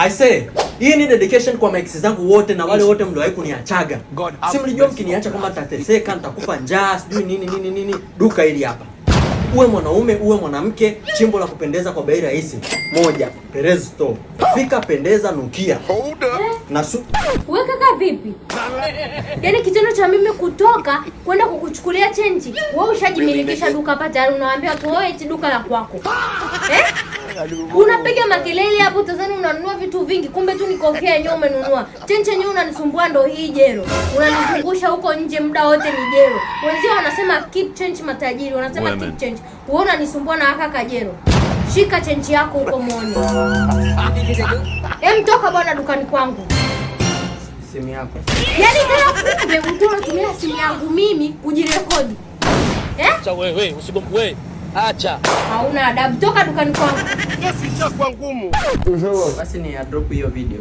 I say, hii ni dedication kwa max zangu wote na wale wote mliowahi kuniachaga. Si mlijua mkiniacha kwamba nitateseka, nitakufa njaa, sijui nini. Duka hili hapa. Uwe mwanaume, uwe mwanamke, chimbo la kupendeza kwa bei rahisi. 1, Perez Store. Fika, pendeza, nukia. Na wewe kaka vipi? Yaani kitendo cha mimi kutoka kwenda kukuchukulia chenji, wewe ushajimilikisha duka hapa tayari, unawaambia watu wewe eti duka la kwako. Unapiga makelele hapo tazani unanunua vitu vingi, kumbe tu ni kofia yenyewe umenunua. Chenji yenyewe unanisumbua ndo hii jero. Unanizungusha huko nje muda wote ni jero. Wenzao wanasema keep change matajiri, wanasema keep change. Wewe unanisumbua na haka kajero. Shika chenji yako huko muone. Toka bwana dukani kwangu. Simu yako. Yaani kama kumbe mtu anatumia simu yangu mimi kujirekodi. Acha wewe, usigombe wewe. Acha. Hauna adabu, toka dukani kwangu. Yes, itakuwa ngumu. Basi ni drop hiyo video.